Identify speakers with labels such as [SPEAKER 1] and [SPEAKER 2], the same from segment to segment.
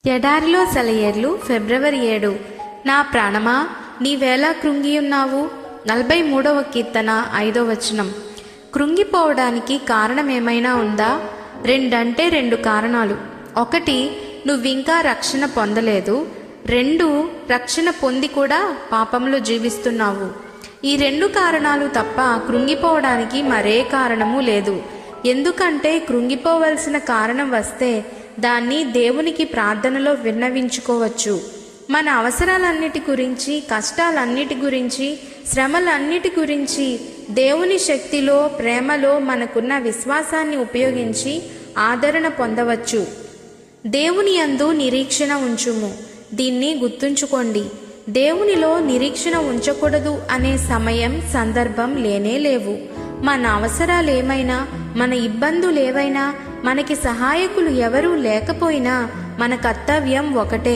[SPEAKER 1] ఎడారిలో సెలయేర్లు ఫిబ్రవరి 7. నా ప్రాణమా నీవేలా కృంగియున్నావు. 43వ కీర్తన 5వ వచనం. కృంగిపోవడానికి కారణమేమైనా ఉందా? రెండంటే 2 కారణాలు. 1, నువ్వింకా రక్షణ పొందలేదు. 2, రక్షణ పొంది కూడా పాపంలో జీవిస్తున్నావు. ఈ 2 కారణాలు తప్ప కృంగిపోవడానికి మరే కారణము లేదు. ఎందుకంటే కృంగిపోవలసిన కారణం వస్తే దాన్ని దేవునికి ప్రార్థనలో విన్నవించుకోవచ్చు. మన అవసరాలన్నిటి గురించి, కష్టాలన్నిటి గురించి, శ్రమలన్నిటి గురించి దేవుని శక్తిలో, ప్రేమలో మనకున్న విశ్వాసాన్ని ఉపయోగించి ఆదరణ పొందవచ్చు. దేవుని యందు నిరీక్షణ ఉంచుము. దీన్ని గుర్తుంచుకోండి. దేవునిలో నిరీక్షణ ఉంచకూడదు అనే సమయం, సందర్భం లేనే లేవు. మన అవసరాలేమైనా, మన ఇబ్బందులేవైనా, మనకి సహాయకులు ఎవరూ లేకపోయినా మన కర్తవ్యం ఒకటే,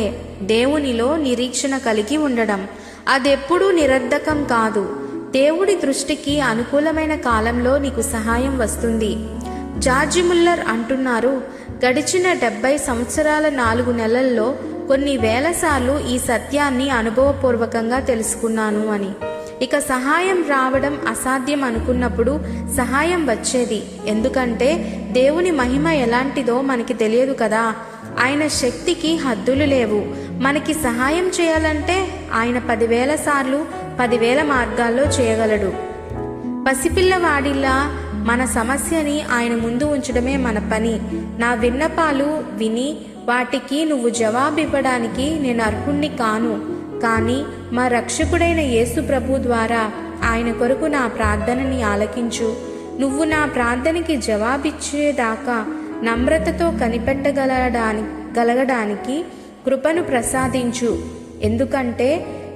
[SPEAKER 1] దేవునిలో నిరీక్షణ కలిగి ఉండడం. అదెప్పుడూ నిరర్ధకం కాదు. దేవుడి దృష్టికి అనుకూలమైన కాలంలో నీకు సహాయం వస్తుంది. జార్జి ముల్లర్ అంటున్నారు, గడిచిన 70 సంవత్సరాల 4 నెలల్లో కొన్ని వేల సార్లు ఈ సత్యాన్ని అనుభవపూర్వకంగా తెలుసుకున్నాను అని. ఇక సహాయం రావడం అసాధ్యం అనుకున్నప్పుడు సహాయం వచ్చేది. ఎందుకంటే దేవుని మహిమ ఎలాంటిదో మనకి తెలియదు కదా. ఆయన శక్తికి హద్దులు లేవు. మనకి సహాయం చేయాలంటే ఆయన 10,000 సార్లు 10,000 మార్గాల్లో చేయగలడు. పసిపిల్లవాడిలా మన సమస్యని ఆయన ముందు ఉంచడమే మన పని. నా విన్నపాలు విని వాటికి నువ్వు జవాబివ్వడానికి నేను అర్హుణ్ణి కాను. కానీ మా రక్షకుడైన యేసు ప్రభు ద్వారా ఆయన కొరకు నా ప్రార్థనని ఆలకించు. నువ్వు నా ప్రార్థనకి జవాబిచ్చేదాకా నమ్రతతో కనిపెట్టగలగడానికి కృపను ప్రసాదించు. ఎందుకంటే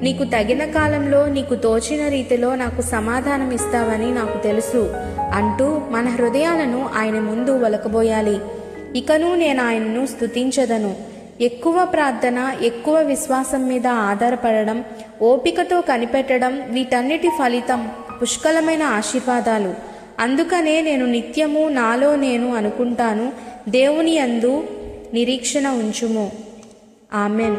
[SPEAKER 1] నీకు తగిన కాలంలో నీకు తోచిన రీతిలో నాకు సమాధానం ఇస్తావని నాకు తెలుసు అంటూ మన హృదయాలను ఆయన ముందు వలకబోయాలి. ఇకను నేను ఆయనను స్తుతించదను. ఎక్కువ ప్రార్థన, ఎక్కువ విశ్వాసం మీద ఆధారపడడం, ఓపికతో కనిపెట్టడం, వీటన్నిటి ఫలితం పుష్కలమైన ఆశీర్వాదాలు. అందుకనే నేను నిత్యము నాలో నేను అనుకుంటాను, దేవుని యందు నిరీక్షణ ఉంచుము. ఆమెన్.